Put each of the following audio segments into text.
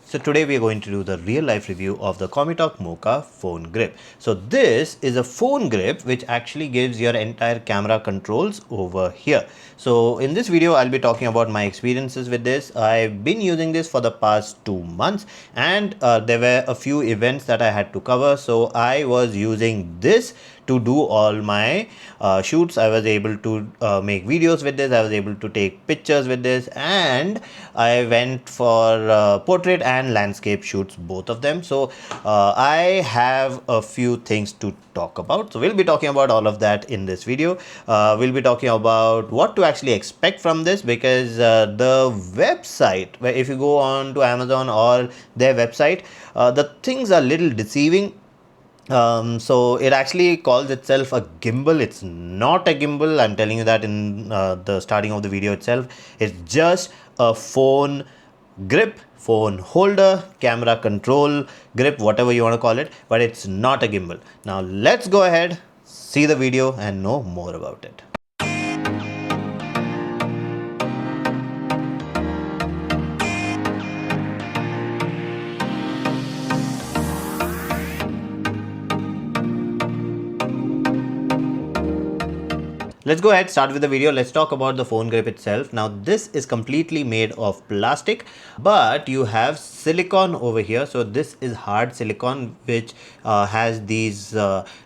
So today we are going to do the real life review of the COMITOK MOCA phone grip. So this is a phone grip which actually gives your entire camera controls over here. So in this video I'll be talking about my experiences with this. I've been using this for the past 2 months and there were a few events that I had to cover. So I was using this to do all my shoots. I was able to make videos with this. I was able to take pictures with this, and I went for portrait and landscape shoots, both of them. So I have a few things to talk about. So we'll be talking about all of that in this video. We'll be talking about what to actually expect from this, because the website, where if you go on to Amazon or their website, the things are little deceiving. So it actually calls itself a gimbal. It's not a gimbal. I'm telling you that in the starting of the video itself. It's just a phone grip, phone holder, camera control grip, whatever you want to call it, but it's not a gimbal. Now let's go ahead, see the video and know more about it. Let's go ahead, start with the video. Let's talk about the phone grip itself. Now this is completely made of plastic, but you have silicone over here. So this is hard silicone, which has these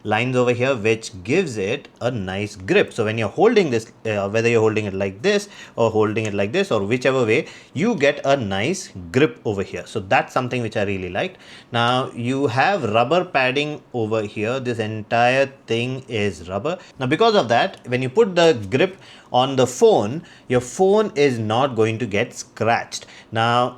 lines over here, which gives it a nice grip. So when you're holding this, whether you're holding it like this or holding it like this or whichever way, you get a nice grip over here. So that's something which I really liked. Now you have rubber padding over here. This entire thing is rubber. Now because of that, when you put the grip on the phone, your phone is not going to get scratched. Now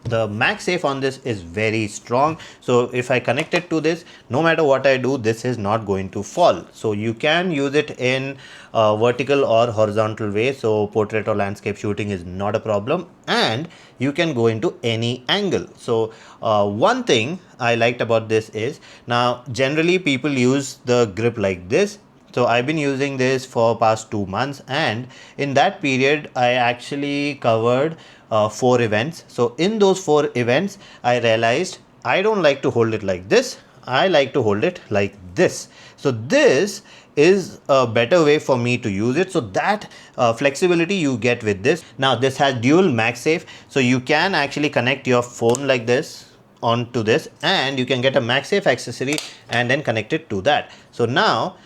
the MagSafe on this is very strong, so if I connect it to this, no matter what I do, this is not going to fall. So you can use it in vertical or horizontal way, so portrait or landscape shooting is not a problem, and you can go into any angle. So one thing I liked about this is, now generally people use the grip like this. So I've been using this for past 2 months, and in that period I actually covered 4 events. So in those 4 events I realized I don't like to hold it like this. I like to hold it like this. So this is a better way for me to use it. So that flexibility you get with this. Now this has dual MagSafe, so you can actually connect your phone like this onto this, and you can get a MagSafe accessory and then connect it to that. So now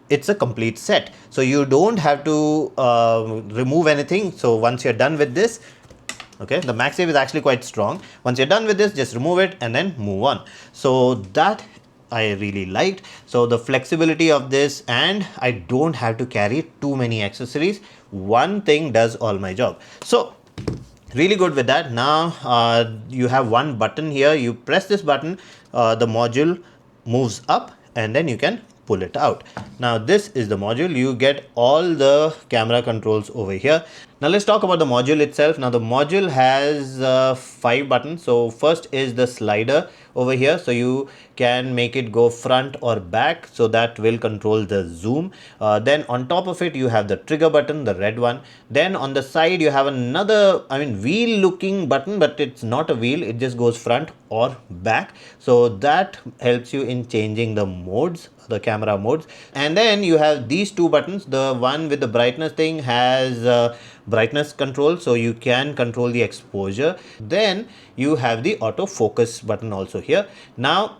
it's a complete set, so you don't have to remove anything. So once you're done with this, okay, the MagSafe is actually quite strong. Once you're done with this, just remove it and then move on. So that I really liked. So the flexibility of this, and I don't have to carry too many accessories. One thing does all my job. So really good with that. Now you have one button here. You press this button, the module moves up, and then you can pull it out. Now this is the module. You get all the camera controls over here. Now let's talk about the module itself. Now the module has 5 buttons. So first is the slider over here, so you can make it go front or back, so that will control the zoom. Then on top of it you have the trigger button, the red one. Then on the side you have another, wheel looking button, but it's not a wheel, it just goes front or back. So that helps you in changing the modes, the camera modes. And then you have these 2 buttons. The one with the brightness thing has brightness control, so you can control the exposure. Then you have the autofocus button also here. Now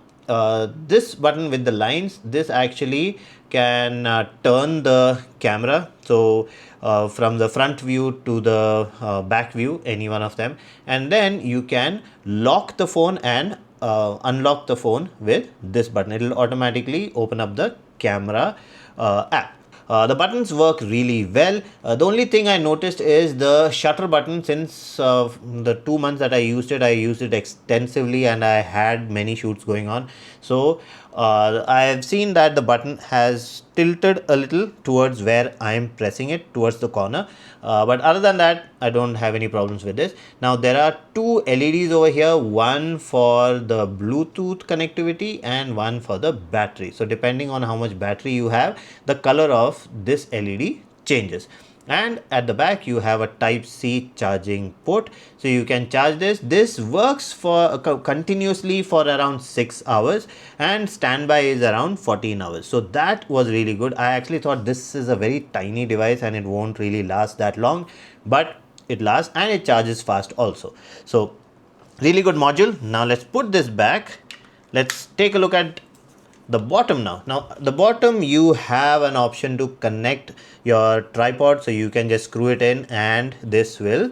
this button with the lines, this actually can turn the camera, so from the front view to the back view, any one of them. And then you can lock the phone and unlock the phone with this button. It will automatically open up the camera app. The buttons work really well. The only thing I noticed is the shutter button. Since the 2 months that I used it extensively, and I had many shoots going on. So I have seen that the button has tilted a little towards where I am pressing it, towards the corner. But other than that, I don't have any problems with this. Now there are 2 LEDs over here, one for the Bluetooth connectivity and one for the battery. So depending on how much battery you have, the color of this LED changes. and at the back you have a type C charging port, so you can charge this works for continuously for around 6 hours, and standby is around 14 hours. So that was really good. I actually thought this is a very tiny device and it won't really last that long, but it lasts and it charges fast also. So really good module. Now let's put this back. Let's take a look at the bottom now. Now the bottom, you have an option to connect your tripod, so you can just screw it in and this will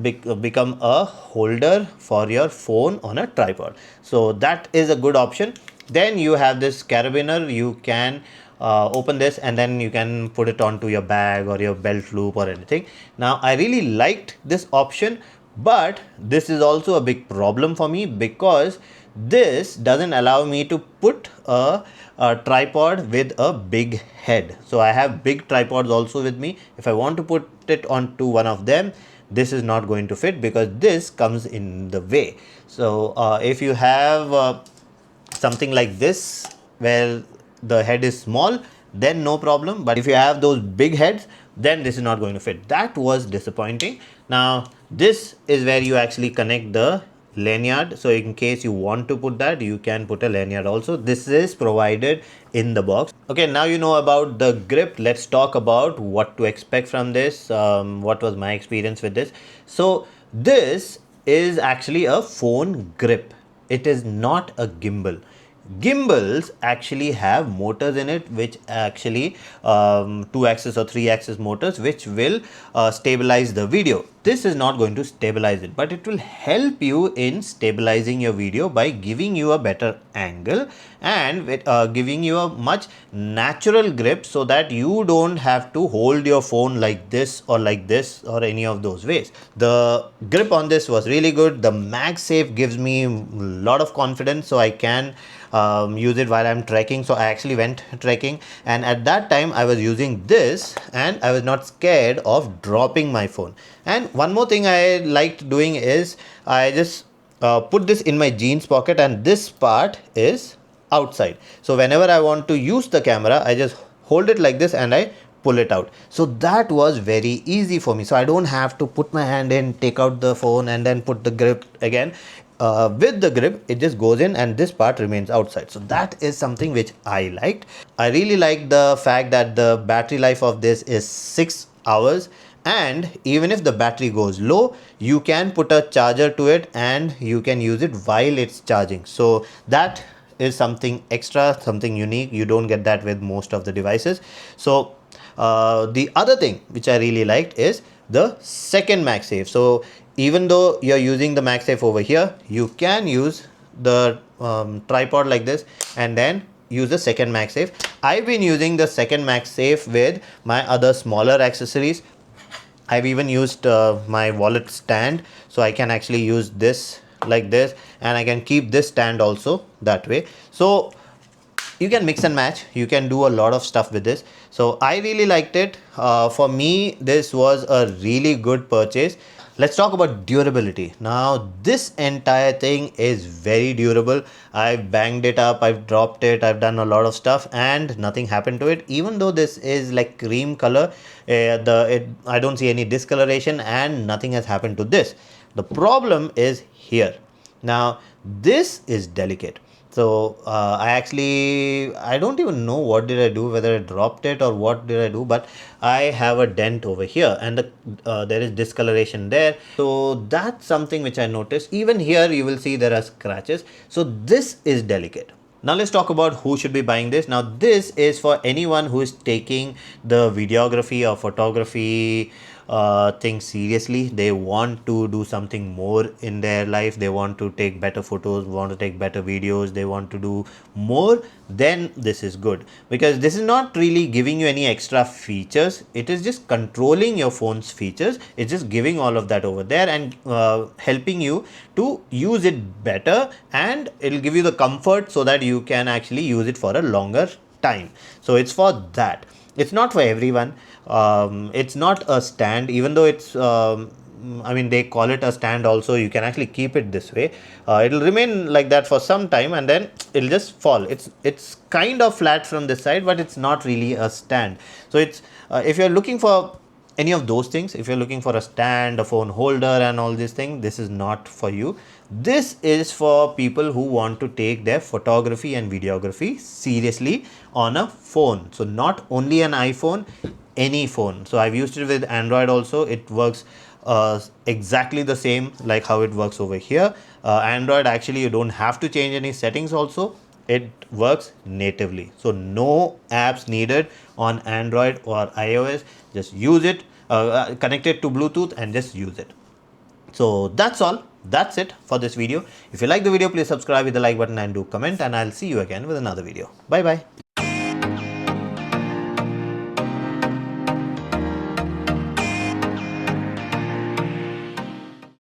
become a holder for your phone on a tripod. So that is a good option. Then you have this carabiner. You can open this and then you can put it onto your bag or your belt loop or anything. Now I really liked this option, but this is also a big problem for me because this doesn't allow me to put a tripod with a big head. So I have big tripods also with me. If I want to put it onto one of them, this is not going to fit because this comes in the way. So if you have something like this where the head is small, then no problem, but if you have those big heads, then this is not going to fit. That was disappointing. Now this is where you actually connect the lanyard, so in case you want to put that, you can put a lanyard also. This is provided in the box. Okay, now you know about the grip. Let's talk about what to expect from this. What was my experience with this? So this is actually a phone grip. It is not a gimbal. Gimbals actually have motors in it, which actually 2-axis or 3-axis motors, which will stabilize the video. This is not going to stabilize it, but it will help you in stabilizing your video by giving you a better angle and giving you a much natural grip, so that you don't have to hold your phone like this or any of those ways. The grip on this was really good. The MagSafe gives me a lot of confidence, so I can use it while I'm trekking. So I actually went trekking, and at that time I was using this and I was not scared of dropping my phone. And one more thing I liked doing is I just put this in my jeans pocket, and this part is outside. So whenever I want to use the camera, I just hold it like this and I pull it out. So that was very easy for me. So I don't have to put my hand in, take out the phone and then put the grip again. With the grip, it just goes in and this part remains outside. So that is something which I liked. I really like the fact that the battery life of this is 6 hours, and even if the battery goes low, you can put a charger to it and you can use it while it's charging. So that is something extra, something unique. You don't get that with most of the devices. So the other thing which I really liked is the second MagSafe. So even though you're using the MagSafe over here, you can use the tripod like this and then use the second MagSafe. I've been using the second MagSafe with my other smaller accessories. I've even used my wallet stand, so I can actually use this like this, and I can keep this stand also that way. So you can mix and match. You can do a lot of stuff with this. So I really liked it. For me, this was a really good purchase. Let's talk about durability. Now this entire thing is very durable. I've banged it up, I've dropped it, I've done a lot of stuff and nothing happened to it. Even though this is like cream color, I don't see any discoloration and nothing has happened to this. The problem is here. Now this is delicate. So I don't even know what did I do, whether I dropped it or what did I do, but I have a dent over here and there is discoloration there. So that's something which I noticed. Even here you will see there are scratches. So this is delicate. Now let's talk about who should be buying this. Now this is for anyone who is taking the videography or photography thing seriously. They want to do something more in their life. They want to take better photos, want to take better videos, they want to do more. Then this is good, because this is not really giving you any extra features. It is just controlling your phone's features. It's just giving all of that over there and helping you to use it better, and it'll give you the comfort so that you can actually use it for a longer time. So it's for that. It's not for everyone. It's not a stand, even though it's I mean, they call it a stand also. You can actually keep it this way. It'll remain like that for some time and then it'll just fall. It's kind of flat from this side, but it's not really a stand. So it's if you're looking for any of those things, if you're looking for a stand, a phone holder and all these things, this is not for you. This is for people who want to take their photography and videography seriously on a phone. So not only an iPhone, any phone. So I've used it with Android also. It works exactly the same like how it works over here. Android, actually you don't have to change any settings also. It works natively. So no apps needed on Android or iOS. Just use it, connect it to Bluetooth and just use it. So that's all. That's it for this video. If you like the video, please subscribe with the like button and do comment, and I'll see you again with another video. Bye bye.